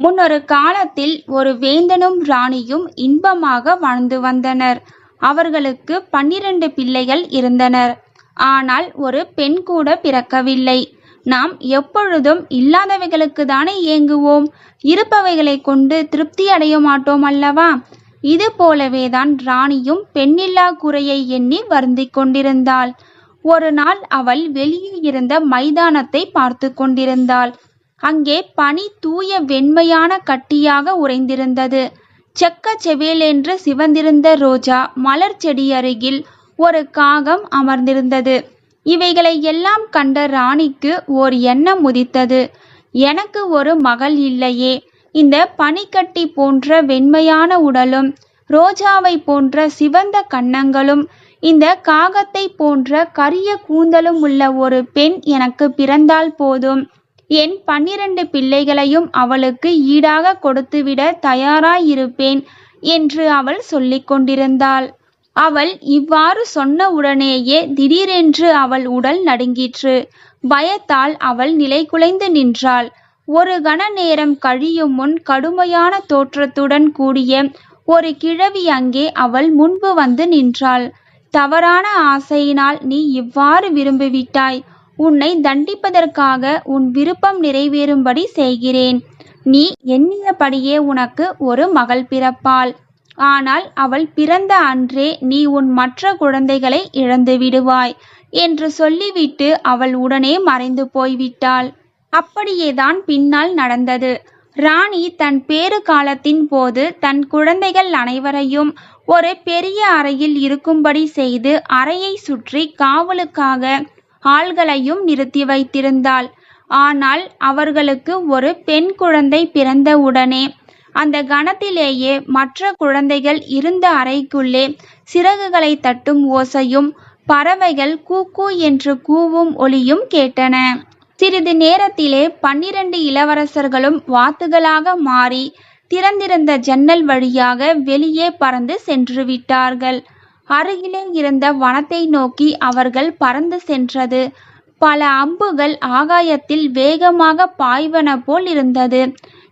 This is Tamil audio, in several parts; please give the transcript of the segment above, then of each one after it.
முன்னொரு காலத்தில் ஒரு வேந்தனும் ராணியும் இன்பமாக வாழ்ந்து வந்தனர். அவர்களுக்கு 12 பிள்ளைகள் இருந்தனர். ஆனால் ஒரு பெண் கூட பிறக்கவில்லை. நாம் எப்பொழுதும் இல்லாதவைகளுக்கு தானே ஏங்குவோம், இருப்பவைகளை கொண்டு திருப்தி அடைய மாட்டோம் அல்லவா? இது போலவேதான் ராணியும் பெண்ணில்லா குறையை எண்ணி வருந்திக் கொண்டிருந்தாள். ஒரு நாள் அவள் வெளியே இருந்த மைதானத்தை பார்த்து கொண்டிருந்தாள். அங்கே பனி தூய வெண்மையான கட்டியாக உறைந்திருந்தது. செக்க செவேலென்று சிவந்திருந்த ரோஜா மலர் செடி அருகில் ஒரு காகம் அமர்ந்திருந்தது. இவைகளை எல்லாம் கண்ட ராணிக்கு ஓர் எண்ணம் உதித்தது. எனக்கு ஒரு மகள் இல்லையே, இந்த பனிக்கட்டி போன்ற வெண்மையான உடலும் ரோஜாவை போன்ற சிவந்த கன்னங்களும் இந்த காகத்தை போன்ற கரிய கூந்தலும் உள்ள ஒரு பெண் எனக்கு பிறந்தால் போதும். என் 12 பிள்ளைகளையும் அவளுக்கு ஈடாக கொடுத்துவிட தயாராயிருப்பேன் என்று அவள் சொல்லிக் கொண்டிருந்தாள். அவள் இவ்வாறு சொன்ன உடனேயே திடீரென்று அவள் உடல் நடுங்கிற்று. பயத்தால் அவள் நிலைகுலைந்து நின்றாள். ஒரு கண நேரம் கழியும் முன் கடுமையான தோற்றத்துடன் கூடிய ஒரு கிழவி அங்கே அவள் முன்பு வந்து நின்றாள். தவறான ஆசையினால் நீ இவ்வாறு விரும்பிவிட்டாய். உன்னை தண்டிப்பதற்காக உன் விருப்பம் நிறைவேறும்படி செய்கிறேன். நீ எண்ணியபடியே உனக்கு ஒரு மகள் பிறப்பாள். ஆனால் அவள் பிறந்த அன்றே நீ உன் மற்ற குழந்தைகளை இழந்து விடுவாய் என்று சொல்லிவிட்டு அவள் உடனே மறைந்து போய்விட்டாள். அப்படியேதான் பின்னால் நடந்தது. ராணி தன் பேறு காலத்தின் போது தன் குழந்தைகள் அனைவரையும் ஒரு பெரிய அறையில் இருக்கும்படி செய்து அறையை சுற்றி காவலுக்காக ஆள்களையும் நிறுத்தி வைத்திருந்தாள். ஆனால் அவர்களுக்கு ஒரு பெண் குழந்தை பிறந்தவுடனே அந்த கணத்திலேயே மற்ற குழந்தைகள் இருந்த அறைக்குள்ளே சிறகுகளை தட்டும் ஓசையும் பறவைகள் கூக்கூ என்று கூவும் ஒலியும் கேட்டன. சிறிது நேரத்திலே 12 இளவரசர்களும் வாத்துகளாக மாறி திறந்திருந்த ஜன்னல் வழியாக வெளியே பறந்து சென்று விட்டார்கள். அருகிலே இருந்த வனத்தை நோக்கி அவர்கள் பறந்து சென்றது. பல அம்புகள் ஆகாயத்தில் வேகமாக பாய்வன போல் இருந்தது.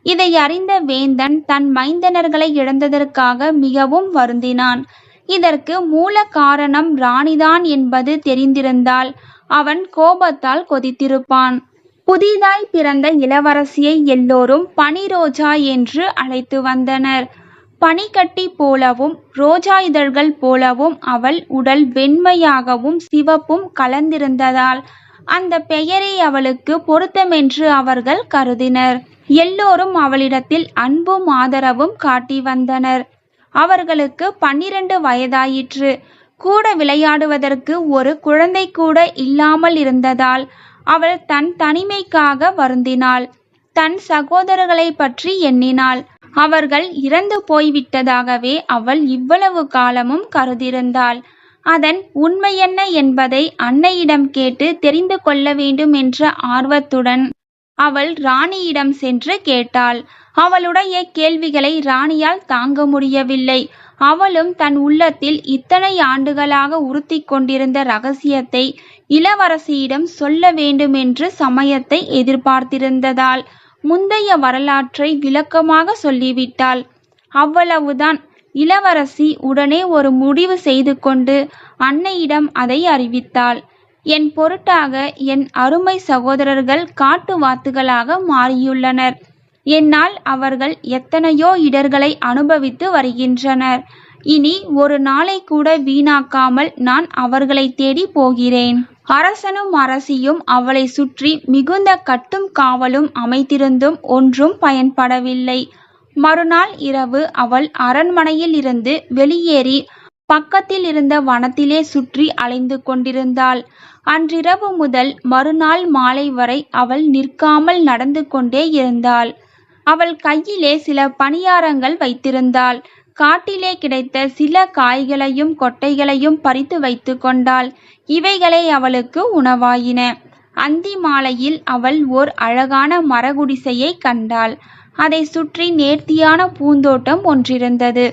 இதை அறிந்த வேந்தன் தன் மைந்தனர்களை இழந்ததற்காக மிகவும் வருந்தினான். இதற்கு மூல காரணம் ராணிதான் என்பது தெரிந்திருந்தால் அவன் கோபத்தால் கொதித்திருப்பான். புதிதாய் பிறந்த இளவரசியை எல்லோரும் பனிரோஜா என்று அழைத்து வந்தனர். பனிக்கட்டி போலவும் ரோஜா இதழ்கள் போலவும் அவள் உடல் வெண்மையாகவும் சிவப்பும் கலந்திருந்ததால் அந்த பெயரை அவளுக்கு பொருத்தமென்று அவர்கள் கருதினர். எல்லோரும் அவளிடத்தில் அன்பும் ஆதரவும் காட்டி வந்தனர். அவர்களுக்கு 12 வயதாயிற்று. கூட விளையாடுவதற்கு ஒரு குழந்தை கூட இல்லாமல் இருந்ததால் அவள் தன் தனிமைக்காக வருந்தினாள். தன் சகோதரர்களை பற்றி எண்ணினாள். அவர்கள் இறந்து போய்விட்டதாகவே அவள் இவ்வளவு காலமும் கருதியிருந்தாள். அதன் உண்மையென்ன என்பதை அன்னையிடம் கேட்டு தெரிந்து கொள்ள வேண்டும் என்ற ஆர்வத்துடன் அவள் ராணியிடம் சென்று கேட்டாள். அவளுடைய கேள்விகளை ராணியால் தாங்க முடியவில்லை. அவளும் தன் உள்ளத்தில் இத்தனை ஆண்டுகளாக உறுத்தி கொண்டிருந்த ரகசியத்தை இளவரசியிடம் சொல்ல வேண்டுமென்று சமயத்தை எதிர்பார்த்திருந்ததால் முந்தைய வரலாற்றை விளக்கமாக சொல்லிவிட்டாள். அவ்வளவுதான். இளவரசி உடனே ஒரு முடிவு செய்து கொண்டு அன்னையிடம் அதை அறிவித்தாள். என் பொருட்டாக என் அருமை சகோதரர்கள் காட்டு வாத்துகளாக மாறியுள்ளனர். என்னால் அவர்கள் எத்தனையோ இடர்களை அனுபவித்து வருகின்றனர். இனி ஒரு நாளை கூட வீணாக்காமல் நான் அவர்களை தேடி போகிறேன். அரசனும் அரசியும் அவளை சுற்றி மிகுந்த கட்டும் காவலும் அமைத்திருந்தும் ஒன்றும் பயன்படவில்லை. மறுநாள் இரவு அவள் அரண்மனையில் இருந்து வெளியேறி பக்கத்தில் இருந்த வனத்திலே சுற்றி அலைந்து கொண்டிருந்தாள். அன்றிரவு முதல் மறுநாள் மாலை வரை அவள் நிற்காமல் நடந்து கொண்டே இருந்தாள். அவள் கையிலே சில பணியாரங்கள் வைத்திருந்தாள். காட்டிலே கிடைத்த சில காய்களையும் கொட்டைகளையும் பறித்து வைத்து கொண்டாள். இவைகளே அவளுக்கு உணவாயின. அந்தி மாலையில் அவள் ஓர் அழகான மரகுடிசையை கண்டாள். அதை சுற்றி நேர்த்தியான பூந்தோட்டம் ஒன்றிருந்தது.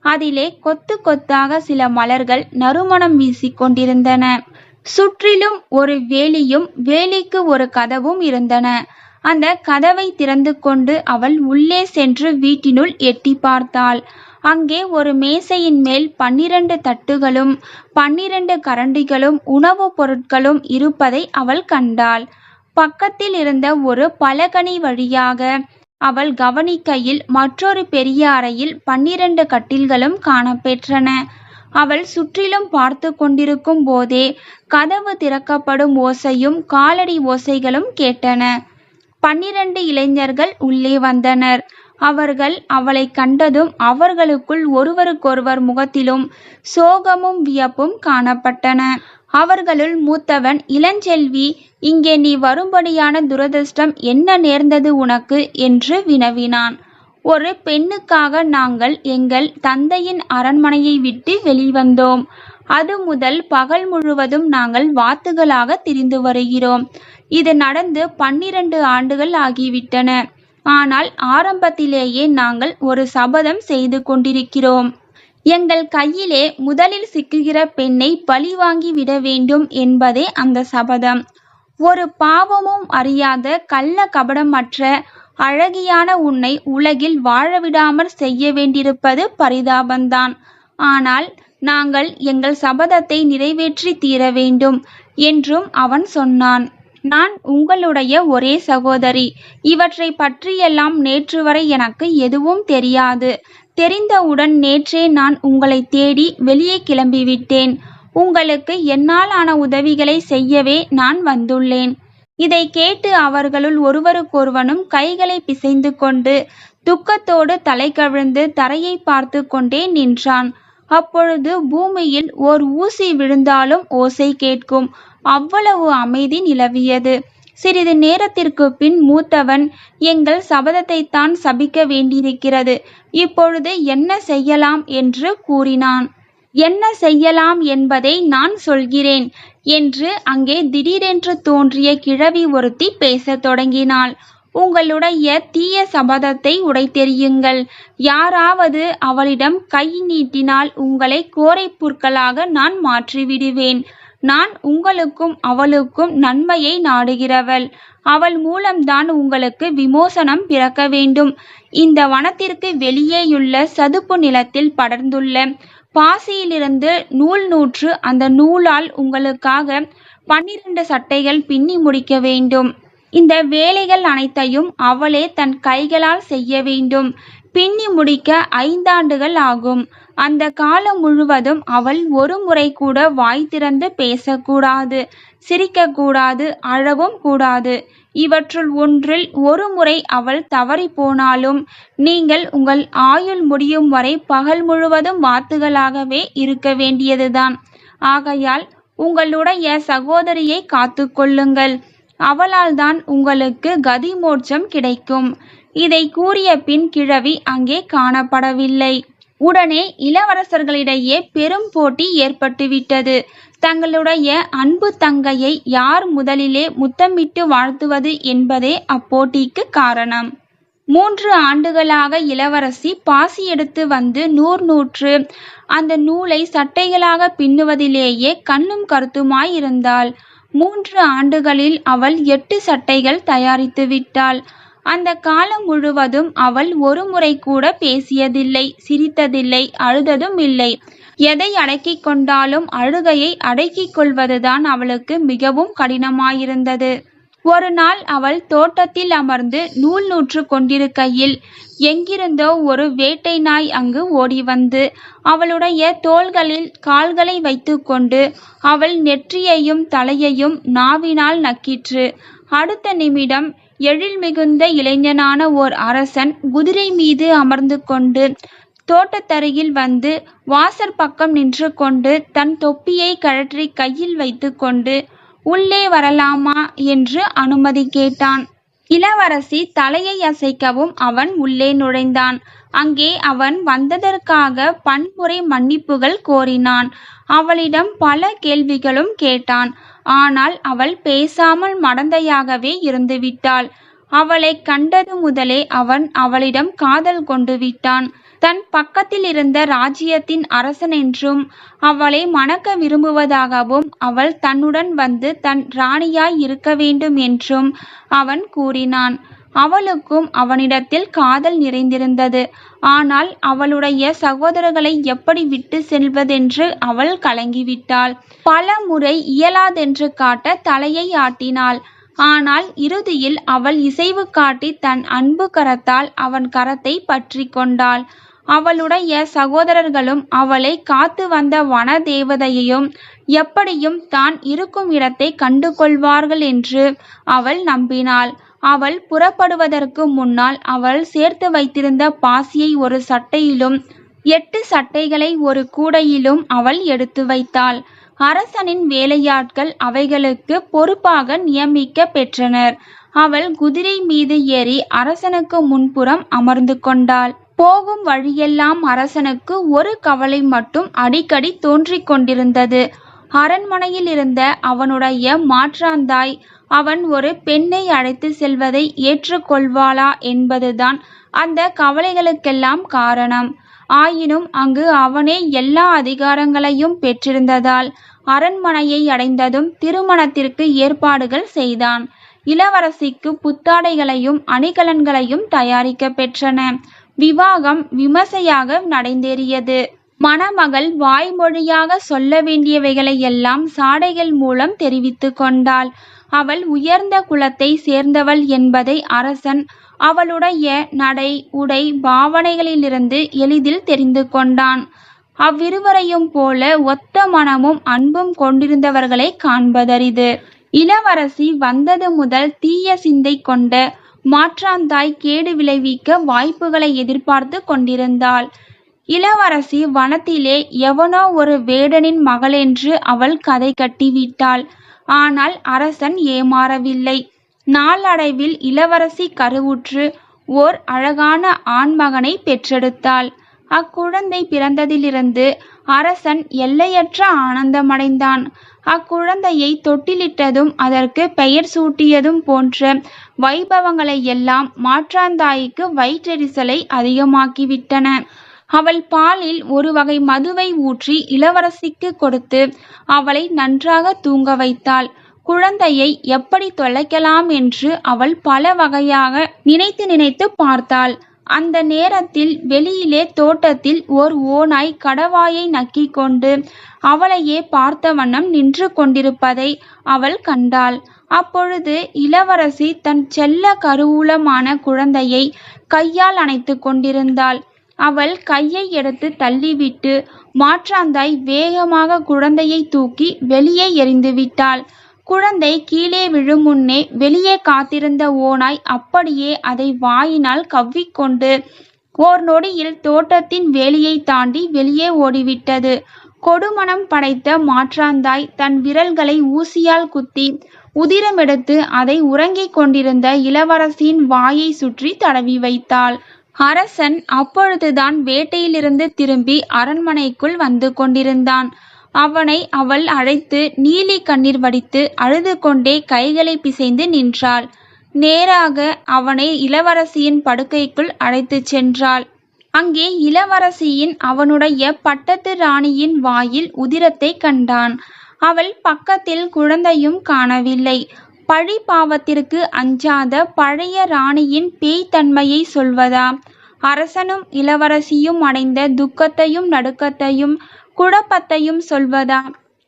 அதிலே கொத்து கொத்தாக சில மலர்கள் நறுமணம் வீசிக்கொண்டிருந்தன. சுற்றிலும் ஒரு வேலியும் வேலிக்கு ஒரு கதவும் இருந்தன. அந்த கதவை திறந்து கொண்டு அவள் உள்ளே சென்று வீட்டினுள் எட்டி பார்த்தாள். அங்கே ஒரு மேசையின் மேல் 12 தட்டுகளும் 12 கரண்டிகளும் உணவுப் பொருட்களும் இருப்பதை அவள் கண்டாள். பக்கத்தில் இருந்த ஒரு பலகனி வழியாக அவள் கவனிக்கையில் மற்றொரு பெரிய அறையில் 12 கட்டில்களும் காணப்பெற்றன. அவள் சுற்றிலும் பார்த்து கொண்டிருக்கும் போதே கதவு திறக்கப்படும் ஓசையும் காலடி ஓசைகளும் கேட்டன. 12 இளைஞர்கள் உள்ளே வந்தனர். அவர்கள் அவளை கண்டதும் அவர்களுக்குள் ஒருவருக்கொருவர் முகத்திலும் சோகமும் வியப்பும் காணப்பட்டன. அவர்களுள் மூத்தவன், இளஞ்செல்வி, இங்கே நீ வரும்படியான துரதிர்ஷ்டம் என்ன நேர்ந்தது உனக்கு என்று வினவினான். ஒரு பெண்ணுக்காக நாங்கள் எங்கள் தந்தையின் அரண்மனையை விட்டு வெளிவந்தோம். அது முதல் பகல் முழுவதும் நாங்கள் வாத்துகளாக திரிந்து வருகிறோம். இது நடந்து 12 ஆண்டுகள் ஆகிவிட்டன. ஆனால் ஆரம்பத்திலேயே நாங்கள் ஒரு சபதம் செய்து கொண்டிருக்கிறோம். எங்கள் கையிலே முதலில் சிக்குகிற பெண்ணை பழி வாங்கி விட வேண்டும் என்பதே அந்த சபதம். ஒரு பாவமும் அறியாத கள்ள கபடமற்ற அழகியான உன்னை உலகில் வாழவிடாமற் செய்ய வேண்டியிருப்பது பரிதாபந்தான். ஆனால் நாங்கள் எங்கள் சபதத்தை நிறைவேற்றி தீர வேண்டும் என்றும் அவன் சொன்னான். நான் உங்களுடைய ஒரே சகோதரி. இவற்றை பற்றியெல்லாம் நேற்று வரை எனக்கு எதுவும் தெரியாது. தெரிந்தவுடன் நேற்றே நான் உங்களை தேடி வெளியே கிளம்பிவிட்டேன். உங்களுக்கு என்னால் ஆன உதவிகளை செய்யவே நான் வந்துள்ளேன். இதை கேட்டு அவர்களுள் ஒருவருக்கொருவனும் கைகளை பிசைந்து கொண்டு துக்கத்தோடு தலை கவிழ்ந்து தரையை பார்த்து கொண்டே நின்றான். அப்பொழுது பூமியில் ஓர் ஊசி விழுந்தாலும் ஓசை கேட்கும். அவ்வளவு அமைதி நிலவியது. சிறிது நேரத்திற்கு பின் மூத்தவன், எங்கள் சபதத்தைத்தான் சபிக்க வேண்டியிருக்கிறது. இப்பொழுது என்ன செய்யலாம் என்று கூறினான். என்ன செய்யலாம் என்பதை நான் சொல்கிறேன் என்று அங்கே திடீரென்று தோன்றிய கிழவி ஒருத்தி பேசத் தொடங்கினாள். உங்களுடைய தீய சபதத்தை உடைத்தெறியுங்கள். யாராவது அவளிடம் கை நீட்டினால் உங்களை கோரை புற்களாக நான் மாற்றிவிடுவேன். நான் உங்களுக்கும் அவளுக்கும் நன்மையை நாடுகிறவள். அவள் மூலம்தான் உங்களுக்கு விமோசனம் பிறக்க வேண்டும். இந்த வனத்திற்கு வெளியேயுள்ள சதுப்பு நிலத்தில் படர்ந்துள்ள பாசியிலிருந்து நூல் நூற்று அந்த நூலால் உங்களுக்காக 12 சட்டைகள் பின்னி முடிக்க வேண்டும். இந்த வேலைகள் அனைத்தையும் அவளே தன் கைகளால் செய்ய வேண்டும். பின்னி முடிக்க 5 ஆண்டுகள் ஆகும். அந்த காலம் முழுவதும் அவள் ஒரு முறை கூட வாய் திறந்து பேசக்கூடாது, சிரிக்கக்கூடாது, அழவும் கூடாது. இவற்றுள் ஒன்றில் ஒரு முறை அவள் தவறி போனாலும் நீங்கள் உங்கள் ஆயுள் முடியும் வரை பகல் முழுவதும் வாத்துகளாகவே இருக்க வேண்டியதுதான். ஆகையால் உங்களுடைய சகோதரியை காத்து கொள்ளுங்கள். அவளால் தான் உங்களுக்கு கதி மோட்சம் கிடைக்கும். இதை கூறிய பின் கிழவி அங்கே காணப்படவில்லை. உடனே இளவரசர்களிடையே பெரும் போட்டி ஏற்பட்டுவிட்டது. தங்களுடைய அன்பு தங்கையை யார் முதலிலே முத்தமிட்டு வாழ்த்துவது என்பதே அப்போட்டிக்கு காரணம். 3 ஆண்டுகளாக இளவரசி பாசி எடுத்து வந்து நூர் நூற்று அந்த நூலை சட்டைகளாக பின்னுவதிலேயே கண்ணும் கருத்துமாய் இருந்தாள். 3 ஆண்டுகளில் அவள் 8 சட்டைகள் தயாரித்து விட்டாள். அந்த காலம் முழுவதும் அவள் ஒரு முறை கூட பேசியதில்லை, சிரித்ததில்லை, அழுததும் இல்லை. எதை அடக்கிக் கொண்டாலும் அழுகையை அடக்கிக் கொள்வதுதான் அவளுக்கு மிகவும் கடினமாயிருந்தது. ஒரு நாள் அவள் தோட்டத்தில் அமர்ந்து நூல் நூற்று கொண்டிருக்கையில் எங்கிருந்தோ ஒரு வேட்டை நாய் அங்கு ஓடி வந்து அவளுடைய தோள்களில் கால்களை வைத்து கொண்டு அவள் நெற்றியையும் தலையையும் நாவினால் நக்கிற்று. அடுத்த நிமிடம் எழில் மிகுந்த இளைஞனான ஓர் அரசன் குதிரை மீது அமர்ந்து கொண்டு தோட்டத்தருகில் வந்து வாசற்பக்கம் நின்று கொண்டு தன் தொப்பியை கழற்றி கையில் வைத்து கொண்டு உள்ளே வரலாமா என்று அனுமதி கேட்டான். இளவரசி தலையை அசைக்கவும் அவன் உள்ளே நுழைந்தான். அங்கே அவன் வந்ததற்காக பன்முறை மன்னிப்புகள் கோரினான். அவளிடம் பல கேள்விகளும் கேட்டான். ஆனால் அவள் பேசாமல் மடந்தையாகவே இருந்துவிட்டாள். அவளை கண்டது முதலே அவன் அவளிடம் காதல் கொண்டு விட்டான். தன் பக்கத்தில் இருந்த ராஜ்யத்தின் அரசன் என்றும் அவளை மணக்க விரும்புவதாகவும் அவள் தன்னுடன் வந்து தன் ராணியாய் இருக்க வேண்டும் என்றும் அவன் கூறினான். அவளுக்கும் அவனிடத்தில் காதல் நிறைந்திருந்தது. ஆனால் அவளுடைய சகோதரர்களை எப்படி விட்டு செல்வதென்று அவள் கலங்கிவிட்டாள். பல முறை இயலாதென்று காட்ட தலையை ஆட்டினாள். ஆனால் இறுதியில் அவள் இசைவு காட்டி தன் அன்பு கரத்தால் அவன் கரத்தை பற்றி கொண்டாள். அவளுடைய சகோதரர்களும் அவளை காத்து வந்த வன தேவதையையும் எப்படியும் தான் இருக்கும் இடத்தை கண்டு கொள்வார்கள் என்று அவள் நம்பினாள். அவள் புறப்படுவதற்கு முன்னால் அவள் சேர்த்து வைத்திருந்த பாசியை ஒரு சட்டையிலும் 8 சட்டைகளை ஒரு கூடையிலும் அவள் எடுத்து வைத்தாள். அரசனின் வேலையாட்கள் அவைகளுக்கு பொறுப்பாக நியமிக்க பெற்றனர். அவள் குதிரை மீது ஏறி அரசனுக்கு முன்புறம் அமர்ந்து கொண்டாள். போகும் வழியெல்லாம் அரசனுக்கு ஒரு கவலை மட்டும் அடிக்கடி தோன்றிக் கொண்டிருந்தது. அரண்மனையில் இருந்த அவனுடைய மாற்றாந்தாய் அவன் ஒரு பெண்ணை அழைத்து செல்வதை ஏற்றுக்கொள்வாளா என்பதுதான் அந்த கவலைகளுக்கெல்லாம் காரணம். ஆயினும் அங்கு அவனே எல்லா அதிகாரங்களையும் பெற்றிருந்ததால் அரண்மனையை அடைந்ததும் திருமணத்திற்கு ஏற்பாடுகள் செய்தான். இளவரசிக்கு புத்தாடைகளையும் அணிகலன்களையும் தயாரிக்க பெற்றன. விவாகம் விமர்சையாக நடந்தேறியது. மணமகள் வாய்மொழியாக சொல்ல வேண்டியவைகளையெல்லாம் சாடைகள் மூலம் தெரிவித்து கொண்டாள். அவள் உயர்ந்த குலத்தை சேர்ந்தவள் என்பதை அரசன் அவளுடைய நடை உடை பாவனைகளிலிருந்து எளிதில் தெரிந்து கொண்டான். அவ்விருவரையும் போல ஒத்த மனமும் அன்பும் கொண்டிருந்தவர்களை காண்பதரிது. இளவரசி வந்தது முதல் தீய சிந்தை கொண்ட மாற்றாந்தாய் கேடு விளைவிக்க வாய்ப்புகளை எதிர்பார்த்து கொண்டிருந்தாள். இளவரசி வனத்திலே எவனோ ஒரு வேடனின் மகளென்று அவள் கதை கட்டிவிட்டாள். ஆனால் அரசன் ஏமாறவில்லை. நாளடைவில் இளவரசி கருவுற்று ஓர் அழகான ஆண்மகனை பெற்றெடுத்தாள். அக்குழந்தை பிறந்ததிலிருந்து அரசன் எல்லையற்ற ஆனந்தமடைந்தான். அக்குழந்தையை தொட்டிலிட்டதும் அதற்கு பெயர் சூட்டியதும் போன்ற வைபவங்களை எல்லாம் மாற்றாந்தாய்க்கு வயிற்றெரிச்சலை அதிகமாக்கிவிட்டன. அவள் பாலில் ஒரு வகை மதுவை ஊற்றி இளவரசிக்கு கொடுத்து அவளை நன்றாக தூங்க வைத்தாள். குழந்தையை எப்படி தொலைக்கலாம் என்று அவள் பல வகையாக நினைத்து பார்த்தாள். அந்த நேரத்தில் வெளியிலே தோட்டத்தில் ஓர் ஓநாய் கடவாயை நக்கிக் கொண்டு அவளையே பார்த்த வண்ணம் நின்று கொண்டிருப்பதை அவள் கண்டாள். அப்பொழுது இளவரசி தன் செல்ல கருவூலமான குழந்தையை கையால் அணைத்து கொண்டிருந்தாள். அவள் கையை எடுத்து தள்ளிவிட்டு மாற்றாந்தாய் வேகமாக குழந்தையை தூக்கி வெளியே எறிந்துவிட்டாள். குழந்தை கீழே விழும் முன்னே வெளியே காத்திருந்த ஓநாய் அப்படியே அதை வாயினால் கவ்விக்கொண்டு ஓர் நொடியில் தோட்டத்தின் வேலியை தாண்டி வெளியே ஓடிவிட்டது. கொடுமணம் படைத்த மாற்றாந்தாய் தன் விரல்களை ஊசியால் குத்தி உதிரமெடுத்து அதை உறங்கிக் கொண்டிருந்த இளவரசியின் வாயை சுற்றி தடவி வைத்தாள். அரசன் அப்பொழுதுதான் வேட்டையிலிருந்து திரும்பி அரண்மனைக்குள் வந்து கொண்டிருந்தான். அவனை அவள் அழைத்து நீலி கண்ணீர் வடித்து அழுது கொண்டே கைகளை பிசைந்து நின்றாள். நேராக அவனை இளவரசியின் படுக்கைக்குள் அழைத்துச் சென்றாள். அங்கே இளவரசியின் அவனுடைய பட்டத்து ராணியின் வாயில் உதிரத்தை கண்டான். அவள் பக்கத்தில் குழந்தையும் காணவில்லை. பழி பாவத்திற்கு அஞ்சாத பழைய ராணியின் பேய்த்தன்மையை சொல்வதா? அரசனும் இளவரசியும் அடைந்த துக்கத்தையும் நடுக்கத்தையும் குழப்பத்தையும் சொல்வதா?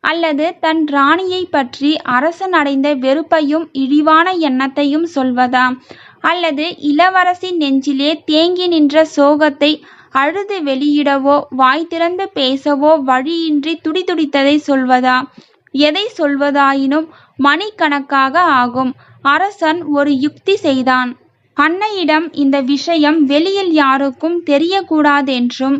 அல்லது தன் ராணியை பற்றி அரசன் அடைந்த வெறுப்பையும் இழிவான எண்ணத்தையும் சொல்வதா? அல்லது இளவரசி நெஞ்சிலே தேங்கி நின்ற சோகத்தை அழுது வெளியிடவோ வாய் திறந்து பேசவோ வழியின்றி துடிதுடித்ததை சொல்வதா? எதை சொல்வதாயினும் மணிக்கணக்காக ஆகும். அரசன் ஒரு யுக்தி செய்தான். அன்னையிடம் இந்த விஷயம் வெளியில் யாருக்கும் தெரியக்கூடாதென்றும்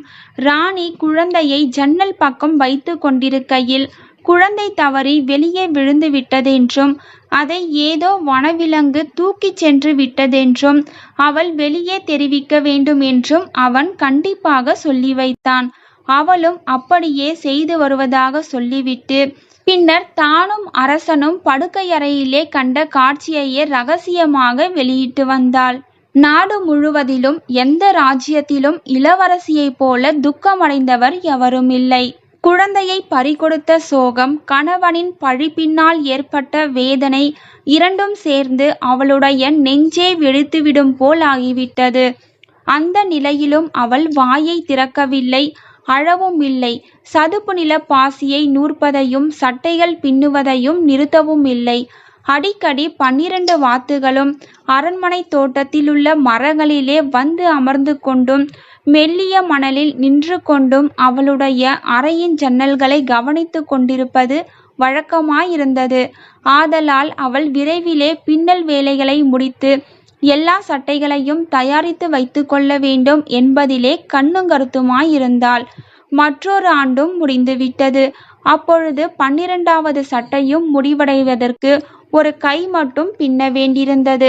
ராணி குழந்தையை ஜன்னல் பக்கம் வைத்து கொண்டிருக்கையில் குழந்தை தவறி வெளியே விழுந்து விட்டதென்றும் அதை ஏதோ வனவிலங்கு தூக்கிச் சென்று விட்டதென்றும் அவள் வெளியே தெரிவிக்க வேண்டும் என்றும் அவன் கண்டிப்பாக சொல்லி வைத்தான். அவளும் அப்படியே செய்து வருவதாக சொல்லிவிட்டு பின்னர் தானும் அரசனும் படுக்கையறையிலே கண்ட காட்சியையே ரகசியமாக வெளியிட்டு வந்தாள். நாடு முழுவதிலும் எந்த ராஜ்யத்திலும் இளவரசியைப் போல துக்கமடைந்தவர் எவரும் இல்லை. குழந்தையை பறிகொடுத்த சோகம், கணவனின் பழி பின்னால் ஏற்பட்ட வேதனை இரண்டும் சேர்ந்து அவளுடைய நெஞ்சே வெடித்துவிடும் போல் ஆகிவிட்டது. அந்த நிலையிலும் அவள் வாயை திறக்கவில்லை, அழவும் இல்லை. சதுப்பு நில பாசியை நூற்பதையும் சட்டைகள் பின்னுவதையும் நிறுத்தவும் இல்லை. அடிக்கடி 12 வாத்துகளும் அரண்மனை தோட்டத்திலுள்ள மரங்களிலே வந்து அமர்ந்து கொண்டும் மெல்லிய மணலில் நின்று கொண்டும் அவளுடைய அறையின் ஜன்னல்களை கவனித்து கொண்டிருப்பது வழக்கமாயிருந்தது. ஆதலால் அவள் விரைவிலே பின்னல் வேலைகளை முடித்து எல்லா சட்டைகளையும் தயாரித்து வைத்து கொள்ள வேண்டும் என்பதிலே கண்ணுங்கருத்துமாயிருந்தாள். மற்றொரு ஆண்டும் முடிந்துவிட்டது. அப்பொழுது 12வது சட்டையும் முடிவடைவதற்கு ஒரு கை மட்டும் பின்ன வேண்டியிருந்தது.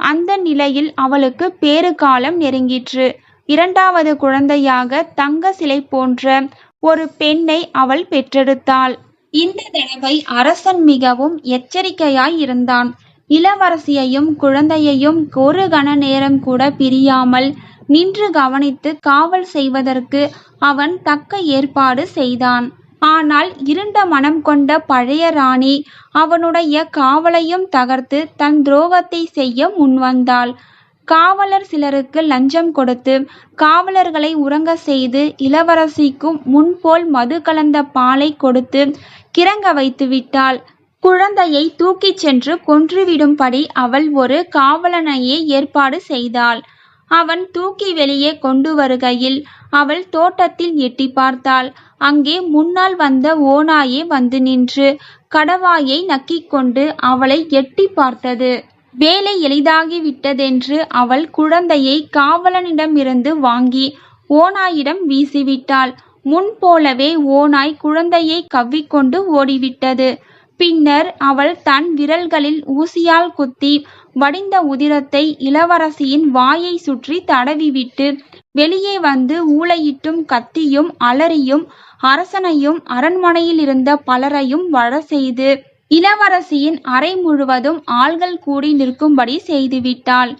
அந்த நிலையில் அவளுக்கு பேறு காலம் நெருங்கிற்று. 2வது குழந்தையாக தங்க சிலை போன்ற ஒரு பெண்ணை அவள் பெற்றெடுத்தாள். இந்த தடவை அரசன் மிகவும் எச்சரிக்கையாய் இருந்தான். இளவரசியையும் குழந்தையையும் ஒரு கண நேரம் கூட பிரியாமல் நின்று கவனித்து காவல் செய்வதற்கு அவன் தக்க ஏற்பாடு செய்தான். ஆனால் இருண்ட மனம் கொண்ட பழைய ராணி அவனுடைய காவலையும் தகர்த்து தன் துரோகத்தை செய்ய முன்வந்தாள். காவலர் சிலருக்கு லஞ்சம் கொடுத்து காவலர்களை உறங்க செய்து இளவரசிக்கும் முன்போல் மது கலந்த பாலை கொடுத்து கிறங்க வைத்து விட்டாள். குழந்தையை தூக்கிச் சென்று கொன்றுவிடும்படி அவள் ஒரு காவலனையே ஏற்பாடு செய்தாள். அவன் தூக்கி வெளியே கொண்டு வருகையில் அவள் தோட்டத்தில் எட்டி பார்த்தாள். அங்கே முன்னால் வந்த ஓநாயே வந்து நின்று கடவாயை நக்கிக்கொண்டு அவளை எட்டி பார்த்தது. வேலை எளிதாகிவிட்டதென்று அவள் குழந்தையை காவலனிடமிருந்து வாங்கி ஓநாயிடம் வீசிவிட்டாள். முன்போலவே ஓநாய் குழந்தையை கவ்விக்கொண்டு ஓடிவிட்டது. பின்னர் அவள் தன் விரல்களில் ஊசியால் குத்தி வடிந்த உதிரத்தை இளவரசியின் வாயை சுற்றி தடவிவிட்டு வெளியே வந்து ஊளையிட்டும் கத்தியும் அலறியும் அரசனையும் அரண்மனையில் இருந்த பலரையும் வர செய்து இளவரசியின் அறை முழுவதும் ஆள்கள் கூடி நிற்கும்படி செய்துவிட்டாள்.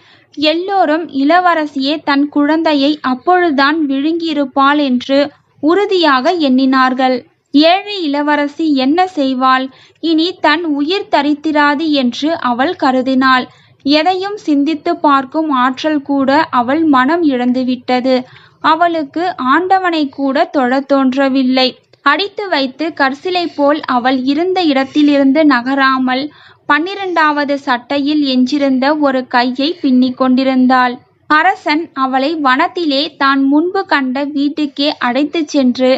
எல்லோரும் இளவரசியே தன் குழந்தையை அப்பொழுதுதான் விழுங்கியிருப்பாள் என்று உறுதியாக எண்ணினார்கள். ஏழை இளவரசி என்ன செய்வாள்? இனி தன் உயிர் தரித்திராது என்று அவள் கருதினாள். எதையும் சிந்தித்து பார்க்கும் ஆற்றல் கூட அவள் மனம் இழந்துவிட்டது. அவளுக்கு ஆண்டவனை கூட தொழத் தோன்றவில்லை. அடித்து வைத்து கற்சிலை போல் அவள் இருந்த இடத்திலிருந்து நகராமல் 12வது சட்டையில் எஞ்சிருந்த ஒரு கையை பின்னிக் கொண்டிருந்தாள். அரசன் அவளை வனத்திலே தான் முன்பு கண்ட வீட்டுக்கே அழைத்துச் சென்று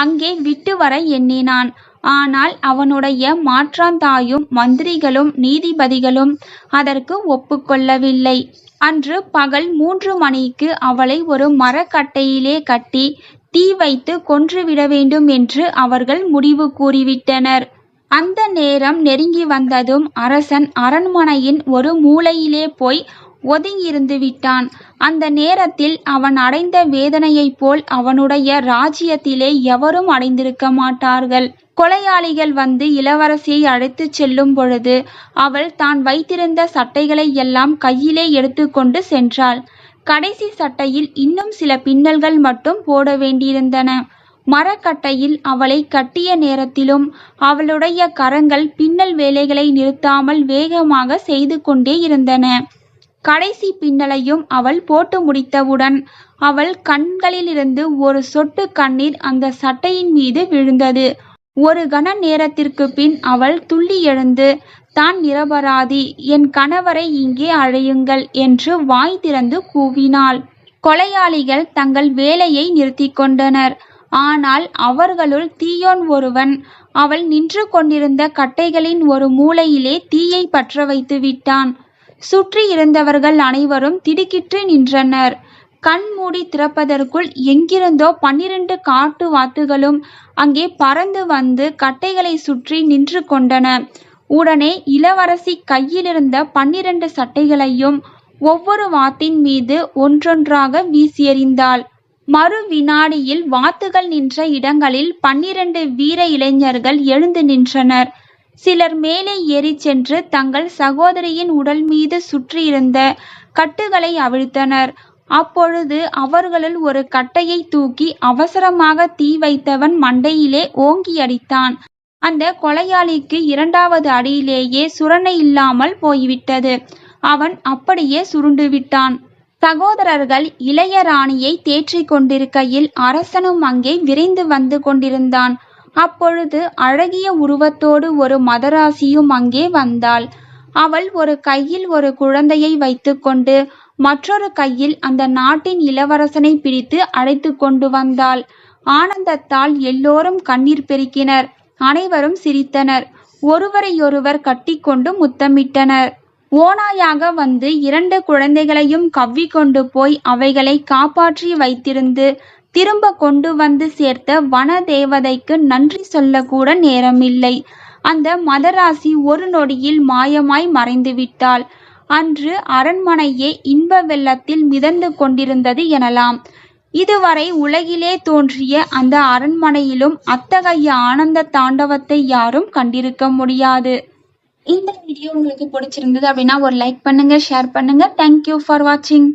அங்கே விட்டு வர எண்ணினான். ஆனால் அவனுடைய மாற்றாந்தாயும் மந்திரிகளும் நீதிபதிகளும் அதற்கு ஒப்புக்கொள்ளவில்லை. அன்று பகல் 3 மணிக்கு அவளை ஒரு மரக்கட்டையிலே கட்டி தீ வைத்து கொன்றுவிட வேண்டும் என்று அவர்கள் முடிவு கூறிவிட்டனர். அந்த நேரம் நெருங்கி வந்ததும் அரசன் அரண்மனையின் ஒரு மூலையிலே போய் ஒதுங்கியிருந்து விட்டான். அந்த நேரத்தில் அவன் அடைந்த வேதனையைப் போல் அவனுடைய ராஜ்யத்திலே எவரும் அடைந்திருக்க மாட்டார்கள். கொலையாளிகள் வந்து இளவரசியை அழைத்துச் செல்லும் பொழுது அவள் தான் வைத்திருந்த சட்டைகளை எல்லாம் கையிலே எடுத்துக்கொண்டு சென்றாள். கடைசி சட்டையில் இன்னும் சில பின்னல்கள் மட்டும் போட வேண்டியிருந்தன. மரக்கட்டையில் அவளை கட்டிய நேரத்திலும் அவளுடைய கரங்கள் பின்னல் வேலைகளை நிறுத்தாமல் வேகமாக செய்து கொண்டே இருந்தன. கடைசி பின்னலையும் அவள் போட்டு முடித்தவுடன் அவள் கண்களிலிருந்து ஒரு சொட்டு கண்ணீர் அந்த சட்டையின் மீது விழுந்தது. ஒரு கண நேரத்திற்கு பின் அவள் துள்ளி எழுந்து, தான் நிரபராதி, என் கணவரை இங்கே அழையுங்கள் என்று வாய் திறந்து கூவினாள். கொலையாளிகள் தங்கள் வேலையை நிறுத்தி கொண்டனர். ஆனால் அவர்களுள் தீயோன் ஒருவன் அவள் நின்று கொண்டிருந்த கட்டைகளின் ஒரு மூலையிலே தீயை பற்ற வைத்து விட்டான். சுற்றி இருந்தவர்கள் அனைவரும் திடுக்கிட்டு நின்றனர். கண் மூடி திறப்பதற்குள் எங்கிருந்தோ 12 காட்டு வாத்துகளும் அங்கே பறந்து வந்து கட்டைகளை சுற்றி நின்று கொண்டன. உடனே இளவரசி கையிலிருந்த 12 சட்டைகளையும் ஒவ்வொரு வாத்தின் மீது ஒன்றொன்றாக வீசியெறிந்தாள். மறு வினாடியில் வாத்துகள் நின்ற இடங்களில் 12 வீர இளைஞர்கள் எழுந்து நின்றனர். சிலர் மேலே ஏறி சென்று தங்கள் சகோதரியின் உடல் மீது சுற்றியிருந்த கட்டுகளை அவிழ்த்தனர். அப்பொழுது அவர்களுள் ஒரு கட்டையை தூக்கி அவசரமாக தீ வைத்தவன் மண்டையிலே ஓங்கி அடித்தான். அந்த கொலையாளிக்கு 2வது அடியிலேயே சுரணை இல்லாமல் போய்விட்டது. அவன் அப்படியே சுருண்டு விட்டான். சகோதரர்கள் இளைய ராணியை தேற்றிக் கொண்டிருக்கையில் அரசனும் அங்கே விரைந்து வந்து கொண்டிருந்தான். அப்பொழுது அழகிய உருவத்தோடு ஒரு மதராசியும் அங்கே வந்தாள். அவள் ஒரு கையில் ஒரு குழந்தையை வைத்துக்கொண்டு மற்றொரு கையில் அந்த நாட்டின் இளவரசனை பிடித்து அழைத்து கொண்டு வந்தாள். ஆனந்தத்தால் எல்லோரும் கண்ணீர் பெருக்கினர். அனைவரும் சிரித்தனர். ஒருவரையொருவர் கட்டிக்கொண்டு முத்தமிட்டனர். ஓநாயாக வந்து 2 குழந்தைகளையும் கவ்விக்கொண்டு போய் அவைகளை காப்பாற்றி வைத்திருந்து திரும்ப கொண்டு வந்து சேர்த்த வன தேவதைக்கு நன்றி சொல்லக்கூட நேரமில்லை. அந்த மதராசி ஒரு நொடியில் மாயமாய் மறைந்துவிட்டாள். அன்று அரண்மனையே இன்ப வெள்ளத்தில் மிதந்து கொண்டிருந்தது எனலாம். இதுவரை உலகிலே தோன்றிய அந்த அரண்மனையிலும் அத்தகைய ஆனந்த தாண்டவத்தை யாரும் கண்டிருக்க முடியாது. இந்த வீடியோ உங்களுக்கு பிடிச்சிருந்தது அப்படின்னா ஒரு லைக் பண்ணுங்க, ஷேர் பண்ணுங்க. தேங்க்யூ ஃபார் வாட்சிங்.